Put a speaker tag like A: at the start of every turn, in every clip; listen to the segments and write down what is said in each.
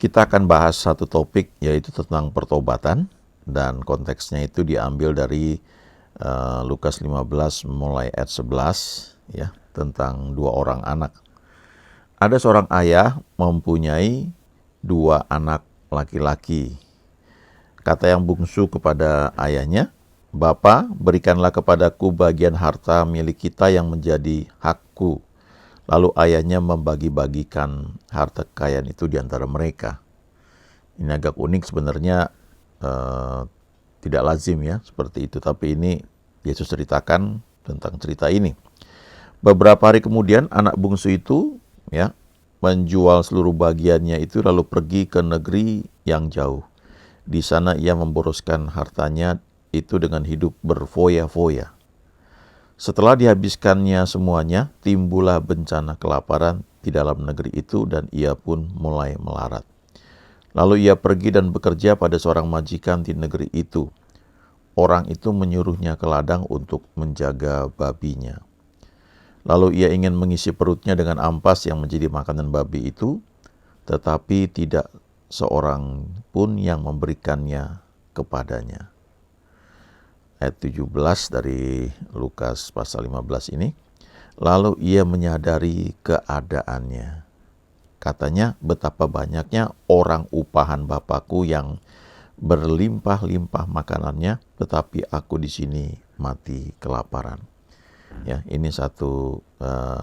A: Kita akan bahas satu topik, yaitu tentang pertobatan, dan konteksnya itu diambil dari Lukas 15 mulai ayat 11, ya, tentang dua orang anak. Ada seorang ayah mempunyai dua anak laki-laki. Kata yang bungsu kepada ayahnya, "Bapa, berikanlah kepadaku bagian harta milik kita yang menjadi hakku." Lalu ayahnya membagi-bagikan harta kekayaan itu di antara mereka. Ini agak unik sebenarnya, tidak lazim ya seperti itu, tapi ini Yesus ceritakan tentang cerita ini. Beberapa hari kemudian anak bungsu itu ya menjual seluruh bagiannya itu lalu pergi ke negeri yang jauh. Di sana ia memboroskan hartanya itu dengan hidup berfoya-foya. Setelah dihabiskannya semuanya, timbullah bencana kelaparan di dalam negeri itu dan ia pun mulai melarat. Lalu ia pergi dan bekerja pada seorang majikan di negeri itu. Orang itu menyuruhnya ke ladang untuk menjaga babinya. Lalu ia ingin mengisi perutnya dengan ampas yang menjadi makanan babi itu, tetapi tidak seorang pun yang memberikannya kepadanya. Ayat 17 dari Lukas pasal 15 ini. Lalu ia menyadari keadaannya. Katanya, betapa banyaknya orang upahan Bapakku yang berlimpah-limpah makanannya, tetapi aku di sini mati kelaparan. Ya, ini satu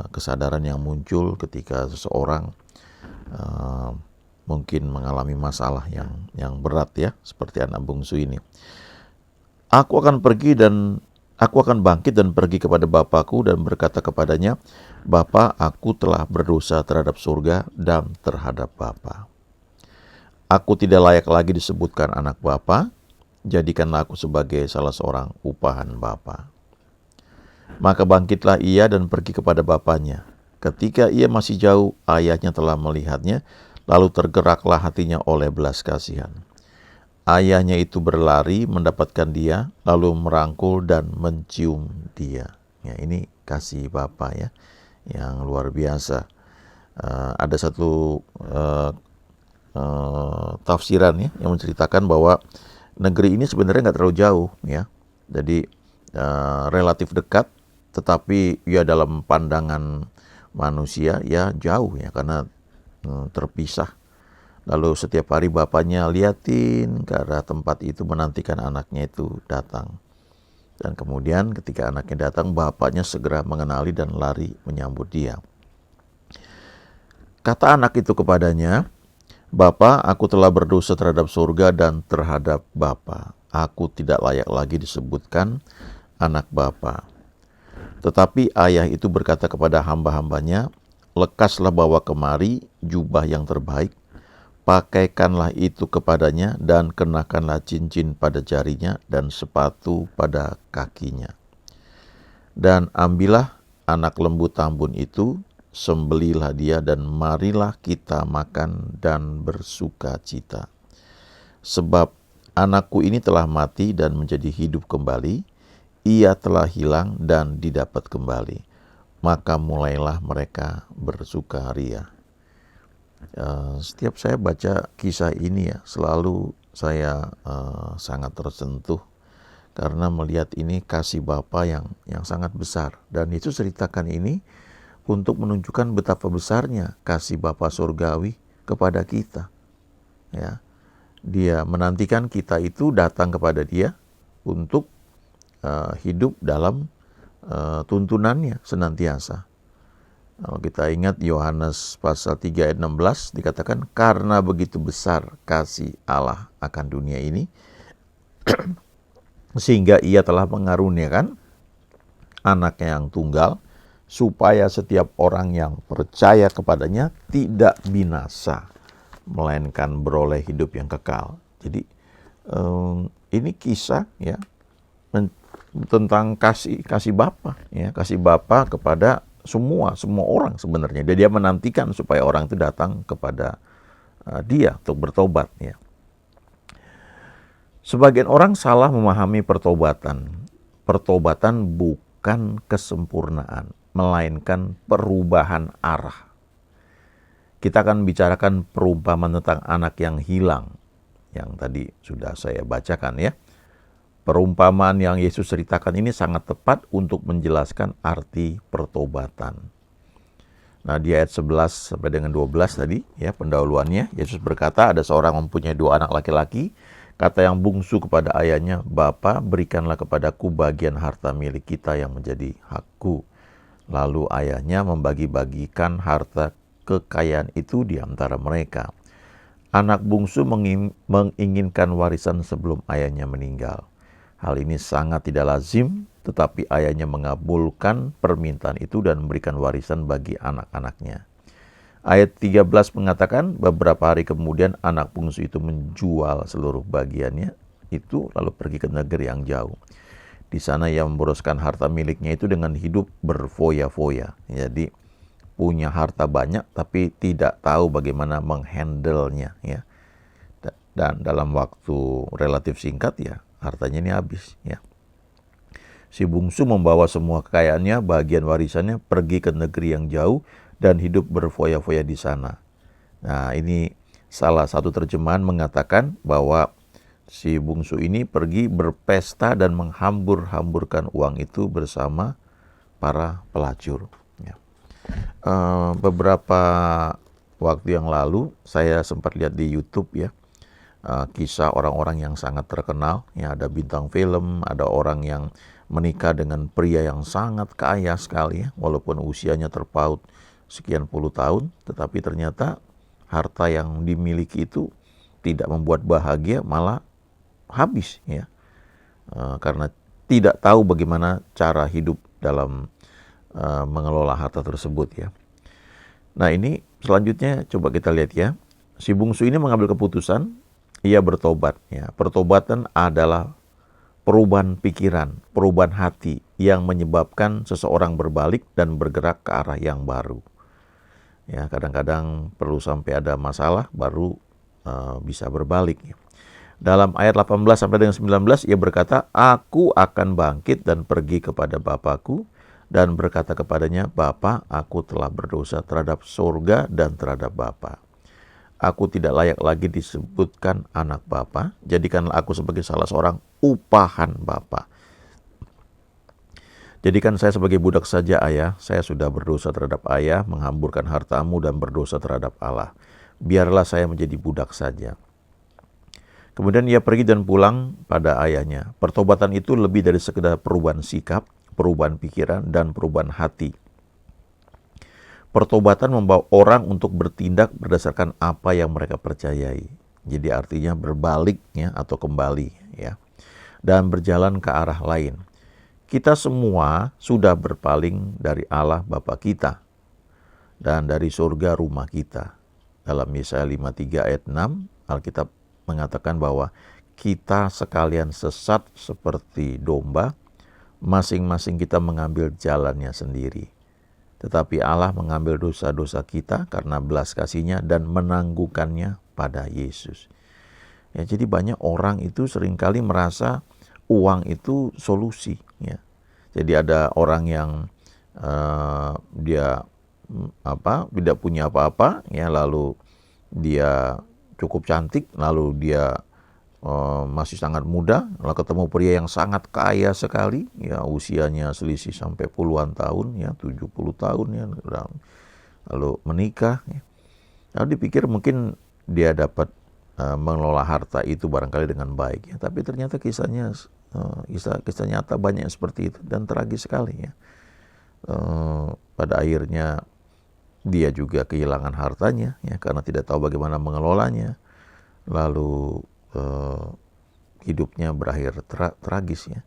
A: kesadaran yang muncul ketika seseorang mungkin mengalami masalah yang berat ya, seperti anak bungsu ini. Aku akan bangkit dan pergi kepada Bapakku dan berkata kepadanya, Bapa, aku telah berdosa terhadap surga dan terhadap Bapa. Aku tidak layak lagi disebutkan anak Bapa, jadikanlah aku sebagai salah seorang upahan Bapa. Maka bangkitlah ia dan pergi kepada bapanya. Ketika ia masih jauh, ayahnya telah melihatnya, lalu tergeraklah hatinya oleh belas kasihan. Ayahnya itu berlari mendapatkan dia, lalu merangkul dan mencium dia. Ya, ini kasih Bapa ya, yang luar biasa. Ada satu tafsiran ya yang menceritakan bahwa negeri ini sebenarnya nggak terlalu jauh ya, jadi relatif dekat, tetapi ya dalam pandangan manusia ya jauh ya karena terpisah. Lalu setiap hari bapaknya liatin ke arah tempat itu menantikan anaknya itu datang. Dan kemudian ketika anaknya datang, bapaknya segera mengenali dan lari menyambut dia. Kata anak itu kepadanya, Bapa, aku telah berdosa terhadap surga dan terhadap Bapa. Aku tidak layak lagi disebutkan anak Bapa. Tetapi ayah itu berkata kepada hamba-hambanya, lekaslah bawa kemari jubah yang terbaik, pakaikanlah itu kepadanya dan kenakanlah cincin pada jarinya dan sepatu pada kakinya. Dan ambillah anak lembu tambun itu, sembelilah dia dan marilah kita makan dan bersuka cita. Sebab anakku ini telah mati dan menjadi hidup kembali, ia telah hilang dan didapat kembali. Maka mulailah mereka bersukaria. Setiap saya baca kisah ini ya, selalu saya sangat tersentuh karena melihat ini kasih Bapa yang sangat besar. Dan Yesus ceritakan ini untuk menunjukkan betapa besarnya kasih Bapa surgawi kepada kita. Ya, Dia menantikan kita itu datang kepada Dia untuk hidup dalam tuntunannya senantiasa. Kalau kita ingat Yohanes pasal 3 ayat 16 dikatakan, karena begitu besar kasih Allah akan dunia ini, sehingga ia telah mengaruniakan anaknya yang tunggal, supaya setiap orang yang percaya kepadanya tidak binasa, melainkan beroleh hidup yang kekal. Jadi ini kisah ya tentang kasih Bapa ya, kasih Bapa kepada semua orang sebenarnya. Dia menantikan supaya orang itu datang kepada Dia untuk bertobat ya. Sebagian orang salah memahami pertobatan. Pertobatan bukan kesempurnaan, melainkan perubahan arah. Kita akan bicarakan perumpamaan tentang anak yang hilang, yang tadi sudah saya bacakan ya. Perumpamaan yang Yesus ceritakan ini sangat tepat untuk menjelaskan arti pertobatan. Nah, di ayat 11 sampai dengan 12 tadi ya pendahuluannya, Yesus berkata, ada seorang mempunyai 2 anak laki-laki. Kata yang bungsu kepada ayahnya, "Bapa, berikanlah kepadaku bagian harta milik kita yang menjadi hakku." Lalu ayahnya membagi-bagikan harta kekayaan itu di antara mereka. Anak bungsu menginginkan warisan sebelum ayahnya meninggal. Hal ini sangat tidak lazim, tetapi ayahnya mengabulkan permintaan itu dan memberikan warisan bagi anak-anaknya. Ayat 13 mengatakan, beberapa hari kemudian anak bungsu itu menjual seluruh bagiannya itu lalu pergi ke negeri yang jauh. Di sana ia memboroskan harta miliknya itu dengan hidup berfoya-foya. Jadi punya harta banyak tapi tidak tahu bagaimana menghandle-nya ya. Dan dalam waktu relatif singkat ya hartanya ini habis ya. Si bungsu membawa semua kekayaannya, bagian warisannya, pergi ke negeri yang jauh dan hidup berfoya-foya di sana. Nah, ini salah satu terjemahan mengatakan bahwa si bungsu ini pergi berpesta dan menghambur-hamburkan uang itu bersama para pelacur. Ya. Beberapa waktu yang lalu saya sempat lihat di YouTube ya, kisah orang-orang yang sangat terkenal. Ya, ada bintang film, ada orang yang menikah dengan pria yang sangat kaya sekali ya, walaupun usianya terpaut sekian puluh tahun, tetapi ternyata harta yang dimiliki itu tidak membuat bahagia, malah habis ya, karena tidak tahu bagaimana cara hidup dalam mengelola harta tersebut ya. Nah, ini selanjutnya coba kita lihat ya. Si bungsu ini mengambil keputusan, ia bertobat ya. Pertobatan adalah perubahan pikiran, perubahan hati yang menyebabkan seseorang berbalik dan bergerak ke arah yang baru. Ya, kadang-kadang perlu sampai ada masalah baru bisa berbalik. Dalam ayat 18 sampai dengan 19 ia berkata, "Aku akan bangkit dan pergi kepada Bapakku dan berkata kepadanya, Bapa, aku telah berdosa terhadap surga dan terhadap Bapa. Aku tidak layak lagi disebutkan anak Bapa, jadikanlah aku sebagai salah seorang upahan Bapa. Jadikan saya sebagai budak saja, Ayah. Saya sudah berdosa terhadap Ayah, menghamburkan hartamu dan berdosa terhadap Allah. Biarlah saya menjadi budak saja." Kemudian ia pergi dan pulang pada ayahnya. Pertobatan itu lebih dari sekedar perubahan sikap, perubahan pikiran, dan perubahan hati. Pertobatan membawa orang untuk bertindak berdasarkan apa yang mereka percayai. Jadi artinya berbalik ya, atau kembali ya, dan berjalan ke arah lain. Kita semua sudah berpaling dari Allah Bapa kita dan dari surga rumah kita. Dalam Yesaya 53 ayat 6, Alkitab mengatakan bahwa kita sekalian sesat seperti domba, masing-masing kita mengambil jalannya sendiri. Tetapi Allah mengambil dosa-dosa kita karena belas kasih-Nya dan menangguhkannya pada Yesus. Ya, jadi banyak orang itu seringkali merasa uang itu solusi. Ya. Jadi ada orang yang dia tidak punya apa-apa, ya, lalu dia cukup cantik, lalu dia masih sangat muda, lalu ketemu pria yang sangat kaya sekali, ya usianya selisih sampai puluhan tahun, ya 70 tahun, ya, lalu menikah, ya. Lalu dipikir mungkin dia dapat mengelola harta itu barangkali dengan baik, ya. Tapi ternyata kisahnya kisah nyata banyak yang seperti itu dan tragis sekali, ya. Pada akhirnya dia juga kehilangan hartanya, ya, karena tidak tahu bagaimana mengelolanya. Lalu hidupnya berakhir tragis, ya.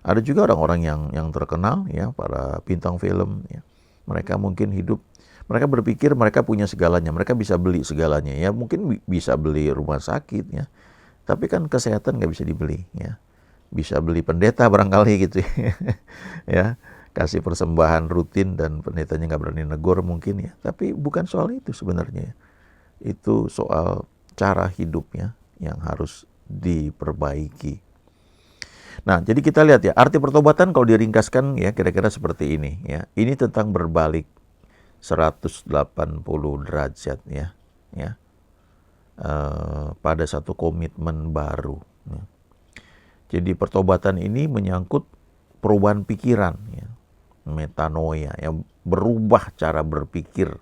A: Ada juga orang-orang yang terkenal, ya, para bintang film, ya. Mereka mungkin hidup, mereka berpikir mereka punya segalanya, mereka bisa beli segalanya, ya. Mungkin bisa beli rumah sakit, ya. Tapi kan kesehatan nggak bisa dibeli, ya. Bisa beli pendeta barangkali gitu, ya. Ya, kasih persembahan rutin dan pendetanya nggak berani negur mungkin, ya. Tapi bukan soal itu sebenarnya. Itu soal cara hidupnya yang harus diperbaiki. Nah, jadi kita lihat ya, arti pertobatan kalau diringkaskan ya kira-kira seperti ini, ya. Ini tentang berbalik 180 derajat ya, pada satu komitmen baru. Ya. Jadi pertobatan ini menyangkut perubahan pikiran, ya, metanoia, yang berubah cara berpikir.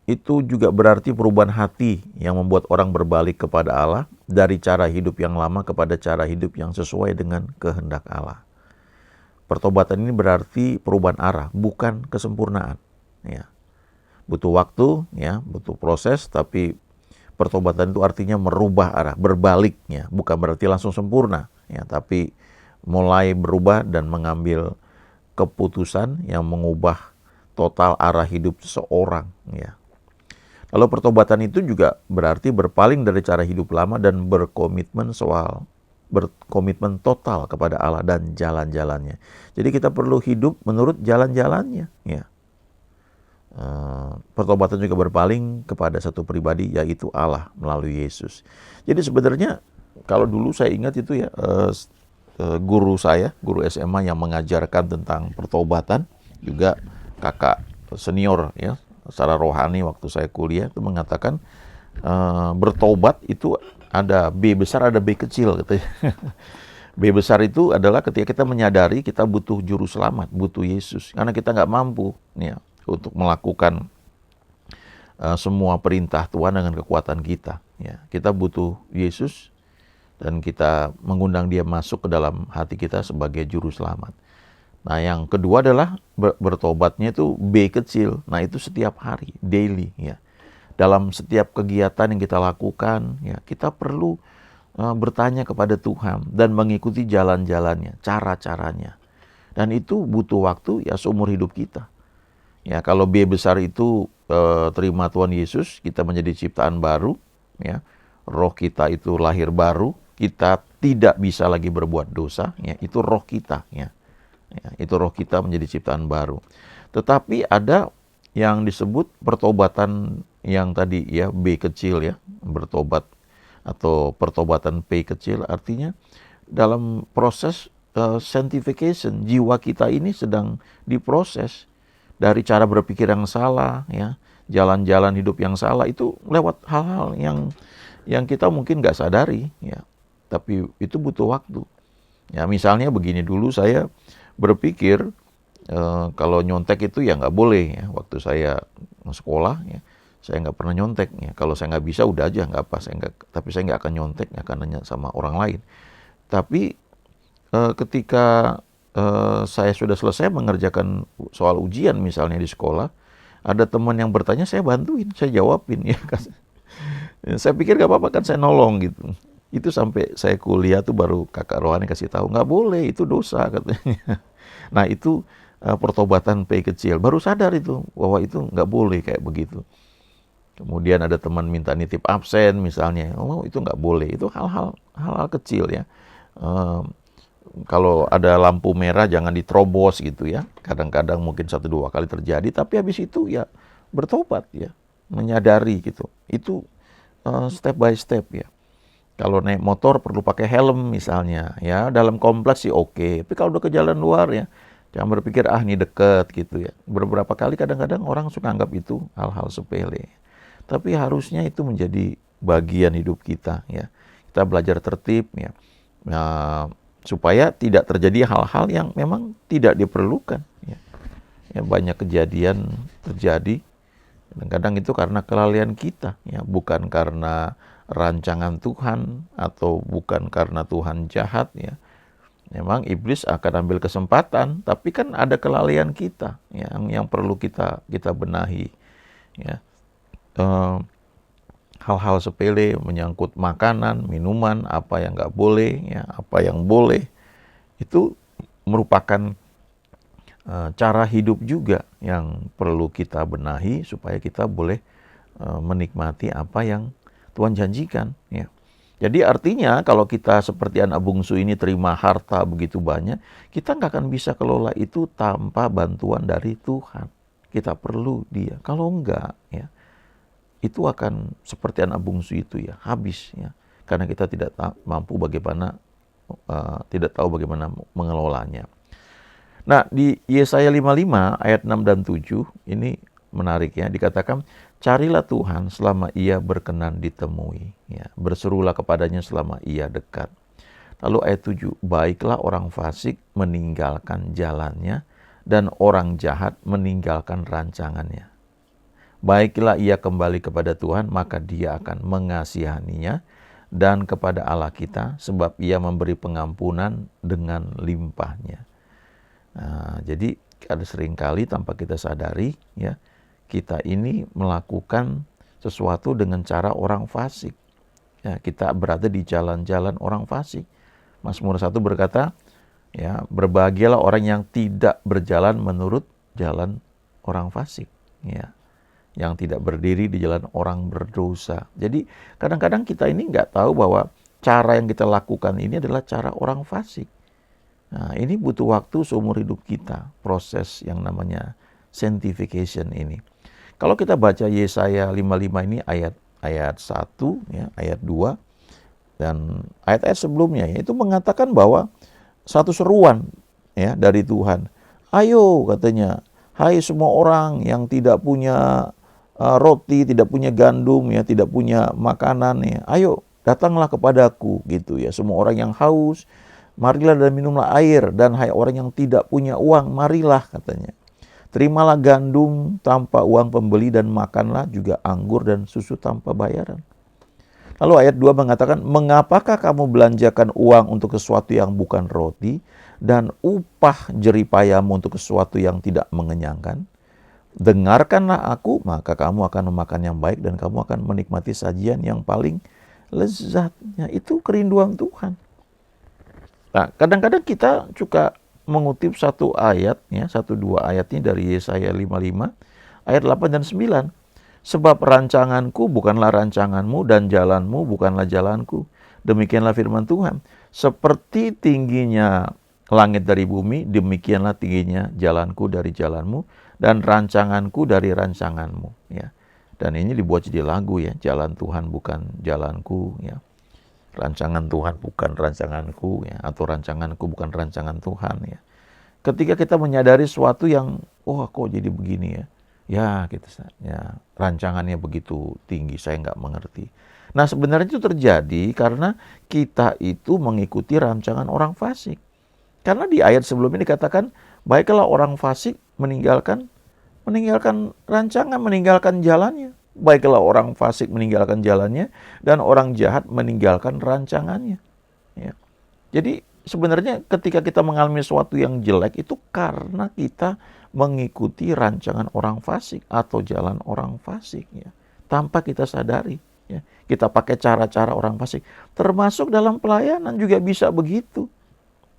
A: Itu juga berarti perubahan hati yang membuat orang berbalik kepada Allah dari cara hidup yang lama kepada cara hidup yang sesuai dengan kehendak Allah. Pertobatan ini berarti perubahan arah, bukan kesempurnaan. Ya. Butuh waktu, ya, butuh proses, tapi pertobatan itu artinya merubah arah, berbaliknya, bukan berarti langsung sempurna, ya, tapi mulai berubah dan mengambil keputusan yang mengubah total arah hidup seseorang, ya. Lalu pertobatan itu juga berarti berpaling dari cara hidup lama dan berkomitmen total kepada Allah dan jalan-jalannya. Jadi kita perlu hidup menurut jalan-jalannya, ya. Pertobatan juga berpaling kepada satu pribadi, yaitu Allah melalui Yesus. Jadi sebenarnya kalau dulu saya ingat itu ya, guru SMA yang mengajarkan tentang pertobatan, juga kakak senior ya, secara rohani waktu saya kuliah itu mengatakan bertobat itu ada B besar, ada B kecil gitu ya. B besar itu adalah ketika kita menyadari kita butuh juru selamat, butuh Yesus, karena kita nggak mampu ya untuk melakukan semua perintah Tuhan dengan kekuatan kita. Ya, kita butuh Yesus dan kita mengundang Dia masuk ke dalam hati kita sebagai juru selamat. Nah, yang kedua adalah bertobatnya itu B kecil. Nah, itu setiap hari, daily ya. Dalam setiap kegiatan yang kita lakukan, ya, kita perlu bertanya kepada Tuhan dan mengikuti jalan-jalannya, cara-caranya. Dan itu butuh waktu ya seumur hidup kita. Ya, kalau B besar itu terima Tuhan Yesus, kita menjadi ciptaan baru, ya. Roh kita itu lahir baru, kita tidak bisa lagi berbuat dosa, ya. Itu roh kita, ya. Ya, itu roh kita menjadi ciptaan baru. Tetapi ada yang disebut pertobatan yang tadi ya, B kecil ya, bertobat atau pertobatan P kecil, artinya dalam proses sanctification, jiwa kita ini sedang diproses dari cara berpikir yang salah ya, jalan-jalan hidup yang salah, itu lewat hal-hal yang kita mungkin nggak sadari ya, tapi itu butuh waktu. Ya, misalnya begini, dulu saya berpikir kalau nyontek itu ya nggak boleh ya. Waktu saya sekolah ya, saya nggak pernah nyontek ya. Kalau saya nggak bisa udah aja nggak apa, tapi saya nggak akan nyontek, nggak akan nanya sama orang lain. Tapi ketika saya sudah selesai mengerjakan soal ujian misalnya di sekolah, ada teman yang bertanya, saya bantuin, saya jawabin ya. Saya pikir nggak apa-apa kan, saya nolong gitu. Itu sampai saya kuliah tuh baru kakak rohani kasih tahu, nggak boleh, itu dosa katanya. Nah, itu pertobatan P kecil, baru sadar itu bahwa itu nggak boleh kayak begitu. Kemudian ada teman minta nitip absen misalnya, oh itu nggak boleh, itu hal-hal kecil ya. Kalau ada lampu merah jangan diterobos gitu ya. Kadang-kadang mungkin 1-2 kali terjadi, tapi habis itu ya bertobat ya, menyadari gitu. Itu step by step ya. Kalau naik motor perlu pakai helm misalnya, ya dalam kompleks sih oke. Tapi kalau udah ke jalan luar ya, jangan berpikir ini deket gitu ya. Beberapa kali kadang-kadang orang suka anggap itu hal-hal sepele. Tapi harusnya itu menjadi bagian hidup kita ya. Kita belajar tertib ya, supaya tidak terjadi hal-hal yang memang tidak diperlukan. Ya. Ya, banyak kejadian terjadi. Kadang-kadang itu karena kelalaian kita, ya, bukan karena rancangan Tuhan atau bukan karena Tuhan jahat ya. Memang iblis akan ambil kesempatan, tapi kan ada kelalaian kita yang perlu kita benahi ya. Hal-hal sepele menyangkut makanan, minuman, apa yang nggak boleh ya, apa yang boleh, itu merupakan cara hidup juga yang perlu kita benahi supaya kita boleh menikmati apa yang Tuhan janjikan ya. Jadi artinya kalau kita seperti anak bungsu ini terima harta begitu banyak, kita nggak akan bisa kelola itu tanpa bantuan dari Tuhan. Kita perlu Dia. Kalau enggak ya, itu akan seperti anak bungsu itu ya, habis ya. Karena kita tidak mampu bagaimana, tidak tahu bagaimana mengelolanya. Nah, di Yesaya 55 ayat 6 dan 7 ini menarik ya, dikatakan carilah Tuhan selama ia berkenan ditemui, ya, berserulah kepadanya selama ia dekat. Lalu ayat 7, baiklah orang fasik meninggalkan jalannya dan orang jahat meninggalkan rancangannya. Baiklah ia kembali kepada Tuhan, maka dia akan mengasihaninya, dan kepada Allah kita, sebab ia memberi pengampunan dengan limpahnya. Nah, jadi ada seringkali tanpa kita sadari, ya, kita ini melakukan sesuatu dengan cara orang fasik. Ya, kita berada di jalan-jalan orang fasik. Mazmur 1 berkata, ya, berbahagialah orang yang tidak berjalan menurut jalan orang fasik, ya, yang tidak berdiri di jalan orang berdosa. Jadi kadang-kadang kita ini nggak tahu bahwa cara yang kita lakukan ini adalah cara orang fasik. Nah, ini butuh waktu seumur hidup kita, proses yang namanya sanctification ini. Kalau kita baca Yesaya 55 ini ayat 1, ya, ayat 2, dan ayat-ayat sebelumnya, ya, itu mengatakan bahwa satu seruan, ya, dari Tuhan. Ayo, katanya, hai semua orang yang tidak punya roti, tidak punya gandum, ya, tidak punya makanan, ya, ayo datanglah kepadaku, gitu ya. Semua orang yang haus, marilah dan minumlah air, dan hai orang yang tidak punya uang, marilah, katanya. Terimalah gandum tanpa uang pembeli, dan makanlah juga anggur dan susu tanpa bayaran. Lalu ayat 2 mengatakan, mengapakah kamu belanjakan uang untuk sesuatu yang bukan roti, dan upah jeripayamu untuk sesuatu yang tidak mengenyangkan? Dengarkanlah aku, maka kamu akan memakan yang baik, dan kamu akan menikmati sajian yang paling lezatnya. Itu kerinduan Tuhan. Nah, kadang-kadang kita suka mengutip satu ayat, ya, satu dua ayatnya dari Yesaya 55, ayat 8 dan 9. Sebab rancanganku bukanlah rancanganmu, dan jalanmu bukanlah jalanku. Demikianlah firman Tuhan. Seperti tingginya langit dari bumi, demikianlah tingginya jalanku dari jalanmu, dan rancanganku dari rancanganmu. Ya. Dan ini dibuat jadi lagu, ya. Jalan Tuhan bukan jalanku, ya. Rancangan Tuhan bukan rancanganku, ya, atau rancanganku bukan rancangan Tuhan, ya. Ketika kita menyadari sesuatu yang, oh kok jadi begini, ya, ya, gitu, ya, rancangannya begitu tinggi, saya nggak mengerti. Nah, sebenarnya itu terjadi karena kita itu mengikuti rancangan orang fasik. Karena di ayat sebelumnya dikatakan, baiklah orang fasik meninggalkan rancangan, meninggalkan jalannya. Baiklah orang fasik meninggalkan jalannya, dan orang jahat meninggalkan rancangannya. Ya. Jadi sebenarnya ketika kita mengalami sesuatu yang jelek itu karena kita mengikuti rancangan orang fasik atau jalan orang fasik, ya, tanpa kita sadari. Ya. Kita pakai cara-cara orang fasik, termasuk dalam pelayanan juga bisa begitu.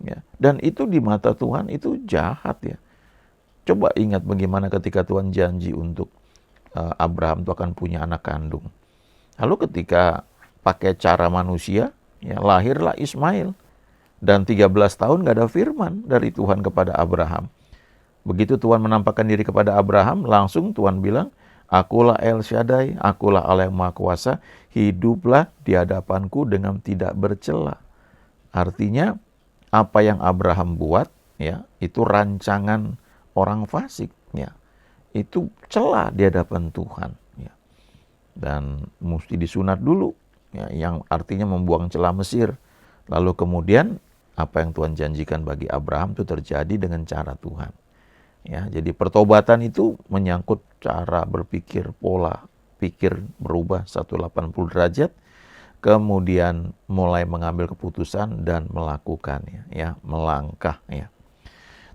A: Ya. Dan itu di mata Tuhan itu jahat, ya. Coba ingat bagaimana ketika Tuhan janji untuk Abraham itu akan punya anak kandung. Lalu ketika pakai cara manusia, ya, lahirlah Ismail. Dan 13 tahun gak ada firman dari Tuhan kepada Abraham. Begitu Tuhan menampakkan diri kepada Abraham, langsung Tuhan bilang, akulah El Shaddai, akulah Allah yang Maha Kuasa, hiduplah di hadapanku dengan tidak bercela. Artinya, apa yang Abraham buat, ya, itu rancangan orang fasik, ya. Itu celah di hadapan Tuhan, ya. Dan mesti disunat dulu, ya, yang artinya membuang celah Mesir. Lalu kemudian apa yang Tuhan janjikan bagi Abraham itu terjadi dengan cara Tuhan. Ya, jadi pertobatan itu menyangkut cara berpikir, pola pikir berubah 180 derajat, kemudian mulai mengambil keputusan dan melakukannya, ya, melangkah, ya.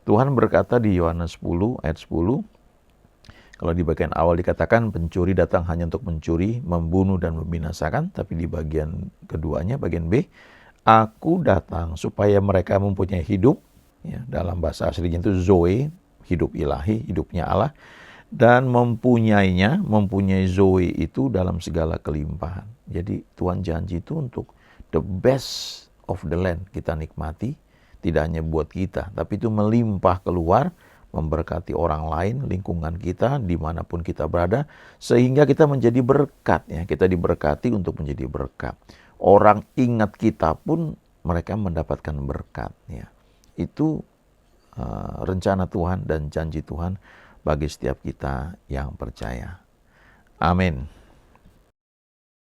A: Tuhan berkata di Yohanes 10 ayat 10, kalau di bagian awal dikatakan pencuri datang hanya untuk mencuri, membunuh dan membinasakan, tapi di bagian keduanya, bagian B, aku datang supaya mereka mempunyai hidup, ya, dalam bahasa aslinya itu Zoe, hidup ilahi, hidupnya Allah, dan mempunyai Zoe itu dalam segala kelimpahan. Jadi Tuhan janji itu untuk the best of the land kita nikmati, tidak hanya buat kita, tapi itu melimpah keluar, memberkati orang lain, lingkungan kita, dimanapun kita berada, sehingga kita menjadi berkat, ya. Kita diberkati untuk menjadi berkat. Orang ingat kita pun mereka mendapatkan berkat, ya. Itu rencana Tuhan dan janji Tuhan bagi setiap kita yang percaya. Amin.